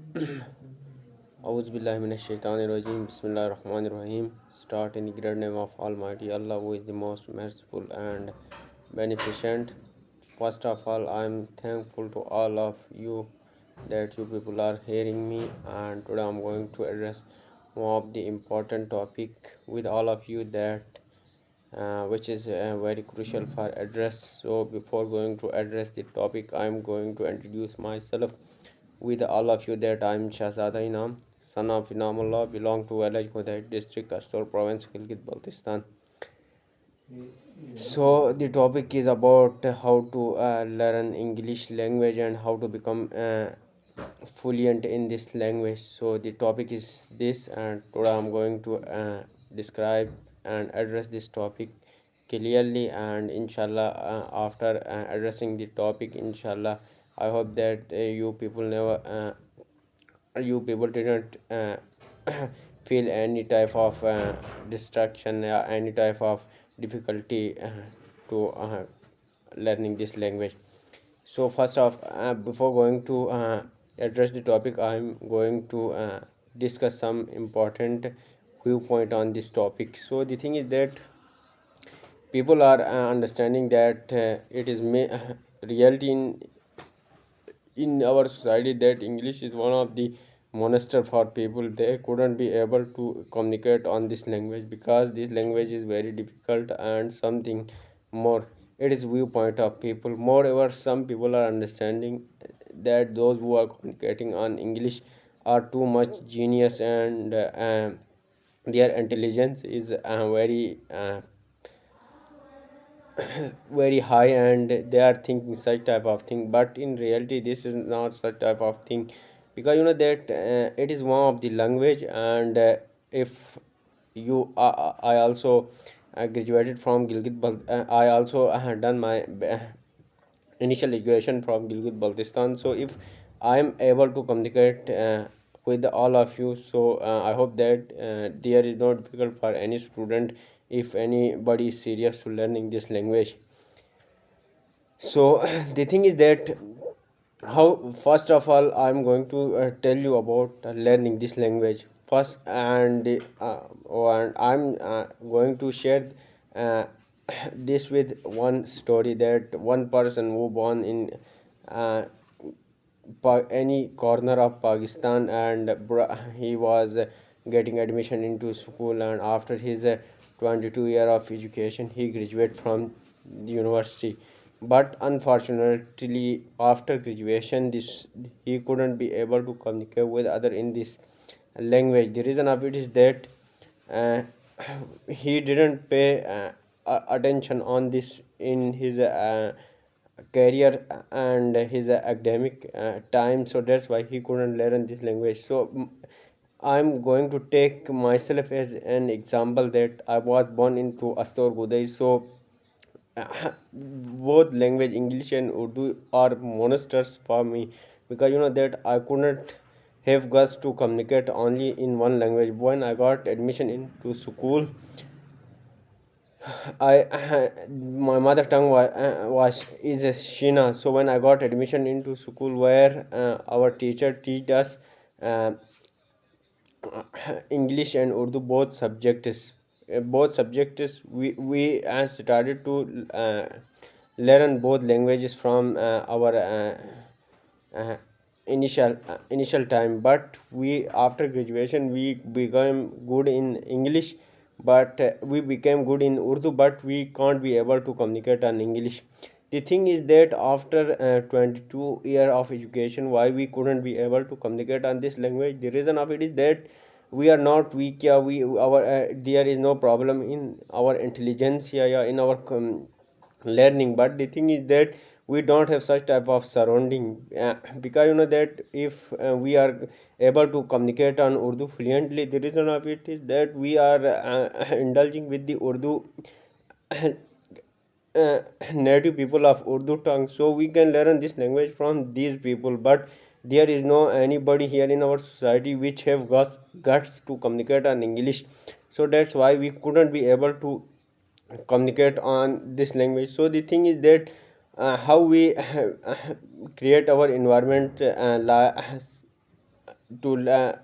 Auzubillahiminash-shaytanir-rajim. Bismillahir-Rahmanir-Rahim. Start in the great name of Almighty Allah, who is the most merciful and beneficent. First of all, I am thankful to all of you that you people are hearing me, and today I'm going to address one of the important topic with all of you that which is very crucial for address. So before going to address the topic, I'm going to introduce myself with all of you that I'm Shahzada Inam, son of Inamullah, belong to village Hudayt district, Kastor province, Gilgit Baltistan. So the topic is about how to learn English language and how to become fluent in this language. So the topic is this, and today I'm going to describe and address this topic clearly. And inshallah, after addressing the topic, inshallah, I hope that you people didn't feel any type of distraction or any type of difficulty to learning this language. So first off, before going to address the topic, I'm going to discuss some important viewpoint on this topic. So the thing is that people are understanding that it is reality in our society that English is one of the monster for people. They couldn't be able to communicate on this language because this language is very difficult and something more. It is viewpoint of people. Moreover, some people are understanding that those who are communicating on English are too much genius, and their intelligence is very high, and they are thinking such type of thing. But in reality this is not such type of thing, because you know that it is one of the language. And if you I also graduated from I also done my initial education from Gilgit Baltistan. So if I am able to communicate with all of you, so I hope that there is no difficult for any student if anybody is serious to learning this language. So the thing is that how, first of all, I'm going to tell you about learning this language first. And I'm going to share uh, this with one story, that one person who born in uh, any corner of Pakistan, and he was getting admission into school, and after his 22 year of education he graduated from the university. But unfortunately after graduation this he couldn't be able to communicate with other in this language. The reason of it is that uh, he didn't pay attention on this in his career and his academic time. So that's why he couldn't learn this language. So I'm going to take myself as an example that I was born into Astor Gudai. So both language English and Urdu are monsters for me, because you know that I couldn't have guts to communicate only in one language. When I got admission into school, I my mother tongue was is a Shina. So when I got admission into school where our teacher teach us uh, English and Urdu, both subjects we started to learn both languages from our initial time. But we, after graduation, we became good in English, but we became good in Urdu, but we can't be able to communicate on English. The thing is that after 22 year of education, why we couldn't be able to communicate on this language? The reason of it is that we are not weak. Yeah, we our there is no problem in our intelligence. Yeah, in our learning. But the thing is that we don't have such type of surrounding, because you know that if we are able to communicate on Urdu fluently, the reason of it is that we are indulging with the Urdu native people of Urdu tongue, so we can learn this language from these people. But there is no anybody here in our society which have guts to communicate on English. So that's why we couldn't be able to communicate on this language. So the thing is that how we create our environment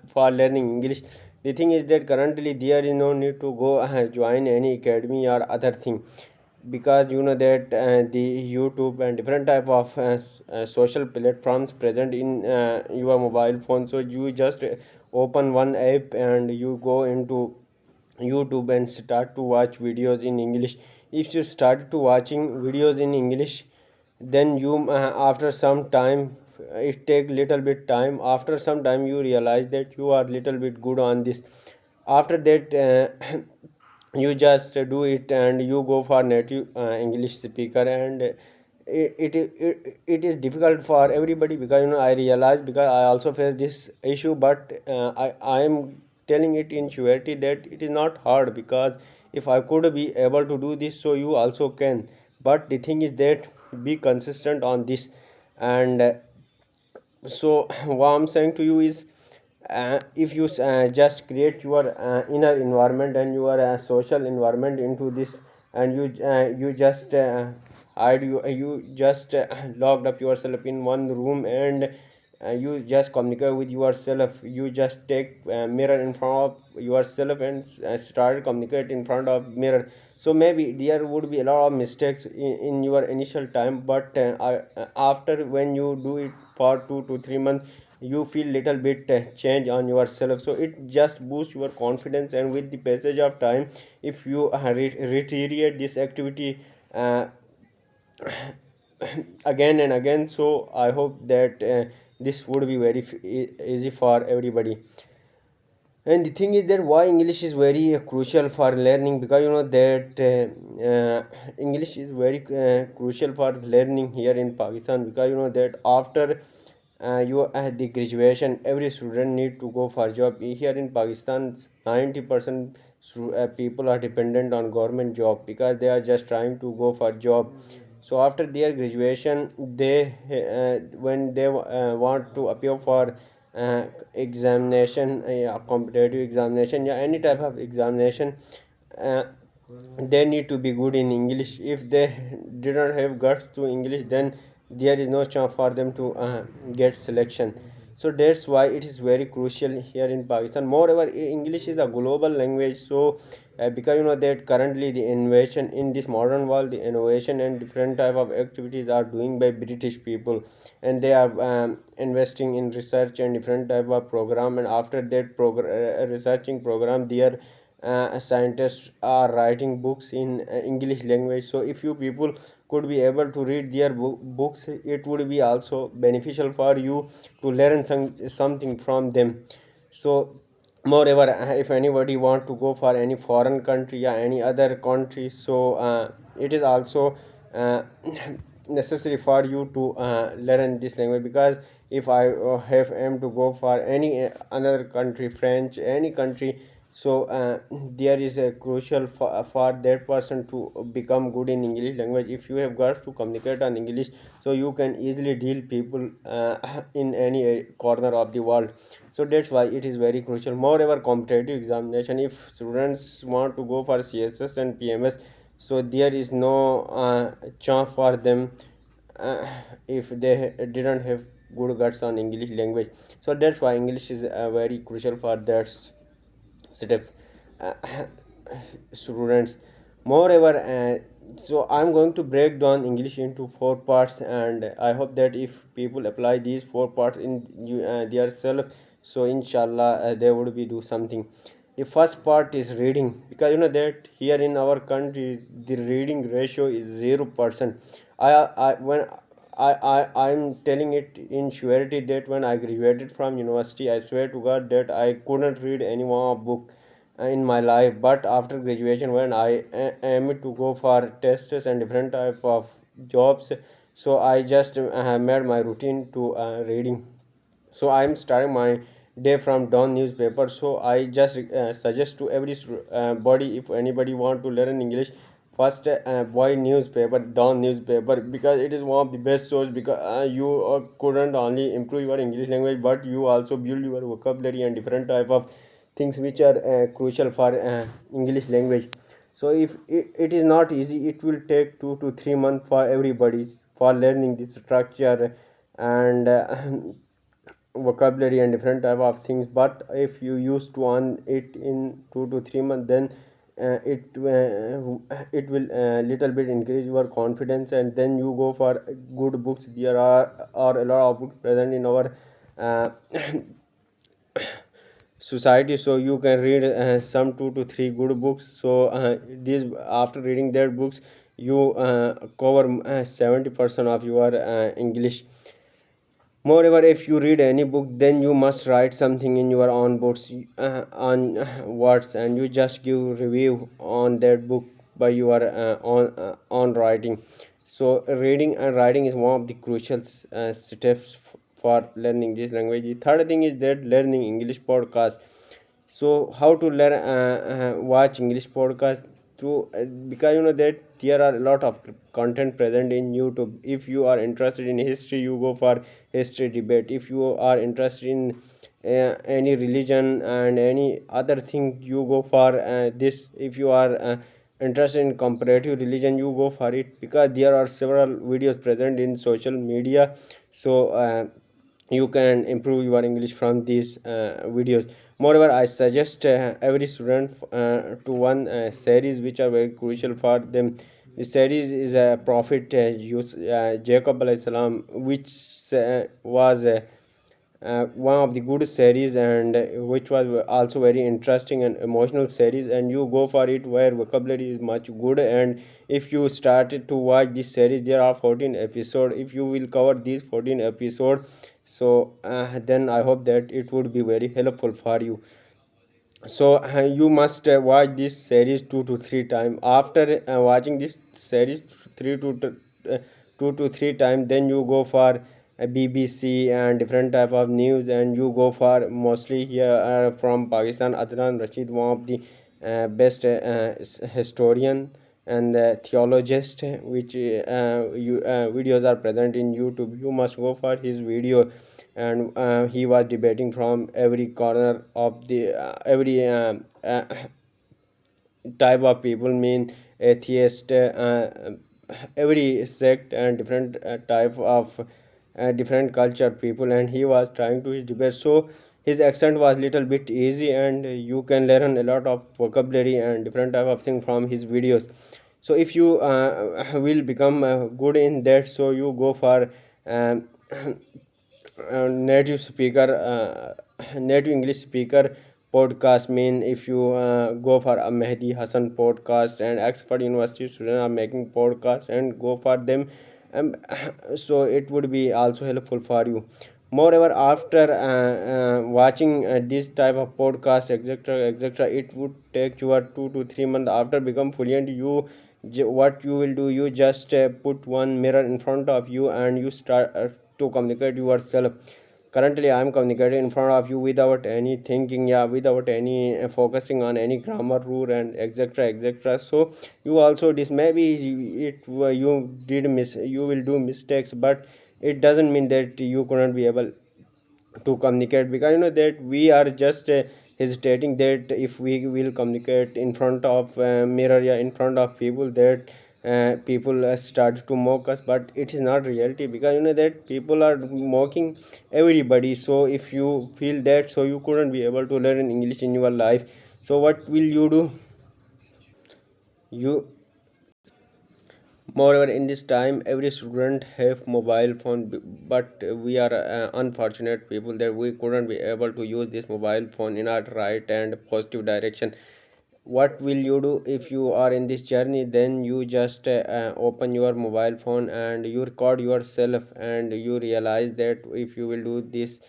for learning English. The thing is that currently there is no need to go join any academy or other thing, because you know that the YouTube and different type of social platforms present in your mobile phone. So you just open one app and you go into YouTube and start to watch videos in English. If you start to watching videos in English, then you after some time, it take little bit time, after some time you realize that you are little bit good on this. After that you just do it and you go for native English speaker. And it is difficult for everybody, because you know I realize, because I also face this issue. But I am telling it in surety that it is not hard, because if I could be able to do this, so you also can. But the thing is that be consistent on this. And so what I'm saying to you is, if you just create your inner environment and your social environment into this, and you just you just locked up yourself in one room, and you just communicate with yourself. You just take mirror in front of yourself and start communicate in front of mirror. So maybe there would be a lot of mistakes in your initial time, but after when you do it for 2 to 3 months, you feel little bit change on yourself. So it just boosts your confidence. And with the passage of time, if you reiterate this activity uh, again and again, so I hope that this would be very easy for everybody. And the thing is that why English is very crucial for learning, because you know that English is very crucial for learning here in Pakistan, because you know that after you the graduation, every student need to go for job. Here in Pakistan, 90% people are dependent on government job, because they are just trying to go for job. So after their graduation, they when they want to appear for examination, competitive examination, yeah, any type of examination, uh, they need to be good in English. If they didn't have guts to English, then there is no chance for them to get selection. So that's why it is very crucial here in Pakistan. Moreover, English is a global language. So because you know that currently the innovation in this modern world, the innovation and different type of activities are doing by British people, and they are investing in research and different type of program. And after that researching program, their scientists are writing books in English language. So if you people could be able to read their books, it would be also beneficial for you to learn something from them. So moreover, if anybody want to go for any foreign country or any other country, so it is also uh, necessary for you to learn this language. Because if I have aim to go for any another country, French, any country, so there is a crucial for that person to become good in English language. If you have got to communicate on English, so you can easily deal people in any corner of the world. So that's why it is very crucial. Moreover, competitive examination, if students want to go for CSS and PMS, so there is no chance for them uh, if they didn't have good guts on English language. So that's why English is very crucial for that step, uh, students. Moreover, so I'm going to break down English into four parts, and I hope that if people apply these four parts in their self, so inshallah they would be do something. The first part is reading, because you know that here in our country the reading ratio is 0%. I when I'm telling it in surety that when I graduated from university, I swear to God that I couldn't read any more book in my life. But after graduation, when I am to go for tests and different type of jobs, so I just made my routine to reading. So I'm starting my day from Dawn newspaper. So I just suggest to every body, if anybody want to learn English, first buy newspaper, Dawn newspaper, because it is one of the best source. Because you couldn't only improve your English language, but you also build your vocabulary and different type of things which are crucial for English language. So if it is not easy, it will take 2 to 3 months for everybody for learning this structure. And vocabulary and different type of things. But if you used to earn it in 2 to 3 months, then it will little bit increase your confidence, and then you go for good books. There are a lot of books present in our uh, society, so you can read some 2 to 3 good books. So these, after reading their books, you cover 70% of your English. Moreover, if you read any book, then you must write something in your own books, on words, and you just give review on that book by your own writing. So reading and writing is one of the crucial steps for learning this language. The third thing is that learning English podcast. So how to learn watch English podcast through, because you know that there are a lot of content present in YouTube. If you are interested in history, you go for history debate. If you are interested in any religion and any other thing, you go for this. If you are interested in comparative religion, you go for it, because there are several videos present in social media. So you can improve your English from these videos. Moreover, I suggest every student to one series which are very crucial for them. The series is a prophet Jacob alayhi salam, which was one of the good series, and which was also very interesting and emotional series, and you go for it where vocabulary is much good. And if you started to watch this series, there are 14 episodes. If you will cover these 14 episodes, so then I hope that it would be very helpful for you. So you must watch this series 2 to 3 times. After watching this series 2 to 3 times, then you go for BBC and different type of news, and you go for mostly here from Pakistan, Adnan Rashid, one of the best historian and theologist, which videos are present in YouTube. You must go for his video, and he was debating from every corner of the type of people, mean atheist, every sect and different type of different culture people, and he was trying to his debate. So his accent was little bit easy, and you can learn a lot of vocabulary and different type of thing from his videos. So if you will become good in that, so you go for um, native speaker, native English speaker podcast. Mean, if you go for a Mehdi Hassan podcast, and Oxford University students are making podcast, and go for them, um, so it would be also helpful for you. Moreover, after watching this type of podcast, etc., etc., it would take you 2 to 3 months. After become fluent, what you will do, you just put one mirror in front of you, and you start to communicate yourself. Currently I am communicating in front of you without any thinking, yeah, without any focusing on any grammar rule and etc., etc. So you also, this maybe it you did miss, you will do mistakes, but it doesn't mean that you couldn't be able to communicate, because you know that we are just hesitating that if we will communicate in front of mirror, yeah, in front of people, that people start to mock us. But it is not reality, because you know that people are mocking everybody. So if you feel that, so you couldn't be able to learn English in your life. So what will you do? You Moreover, in this time, every student have mobile phone, but we are unfortunate people that we couldn't be able to use this mobile phone in our right and positive direction. What will you do if you are in this journey? Then you just open your mobile phone and you record yourself, and you realize that if you will do this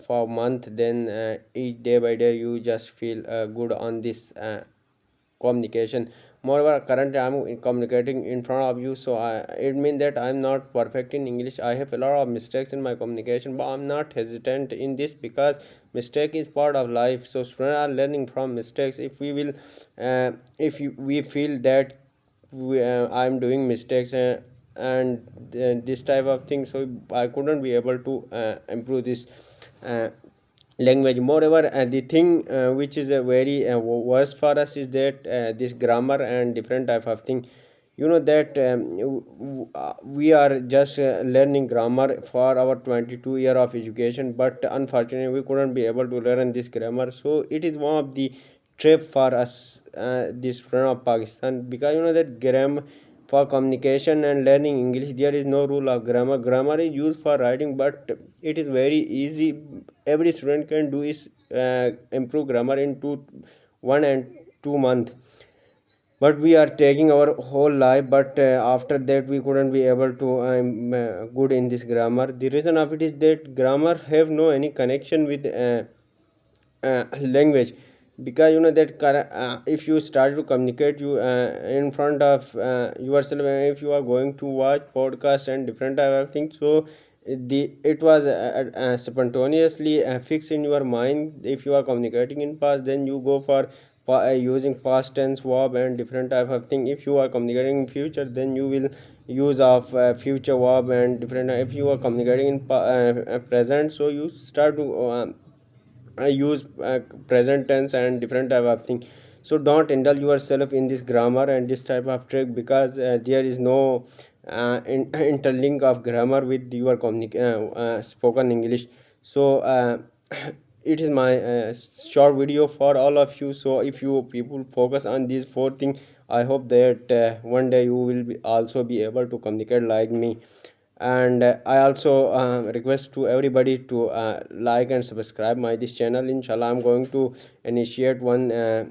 for a month, then each day by day you just feel good on this communication. Moreover, currently I'm communicating in front of you, so it means that I'm not perfect in English. I have a lot of mistakes in my communication, but I'm not hesitant in this, because mistake is part of life. So students are learning from mistakes. If we will we feel that I'm doing mistakes, and this type of thing, so I couldn't be able to improve this uh, language. Moreover, the thing which is a very worse for us is that this grammar and different type of thing, you know that we are just learning grammar for our 22 year of education, but unfortunately we couldn't be able to learn this grammar. So it is one of the trip for us, this friend of Pakistan, because you know that grammar for communication and learning English, there is no rule of grammar. Grammar is used for writing, but it is very easy. Every student can do is improve grammar in 1 and 2 months, but we are taking our whole life. But after that we couldn't be able to good in this grammar. The reason of it is that grammar have no any connection with language, because you know that if you start to communicate you in front of yourself, if you are going to watch podcast and different type of things, so the it was spontaneously fixed in your mind. If you are communicating in past, then you go for using past tense verb and different type of thing. If you are communicating in future, then you will use of future verb and different. If you are communicating in present, so you start to I use present tense and different type of thing. So don't indulge yourself in this grammar and this type of trick, because there is no interlink of grammar with your spoken English. So it is my short video for all of you. So if you people focus on these four things, I hope that one day you will also be able to communicate like me. And I also request to everybody to like and subscribe my this channel. Inshallah, I'm going to initiate one uh,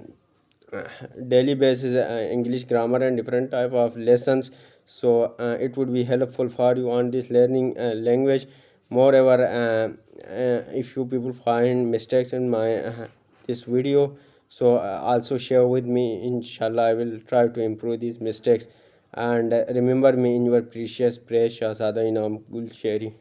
daily basis English grammar and different type of lessons. So it would be helpful for you on this learning language. Moreover, if you people find mistakes in my this video, so also share with me. Inshallah, I will try to improve these mistakes. And remember me in your precious prayer, Shahzada Inam Gul Sheri.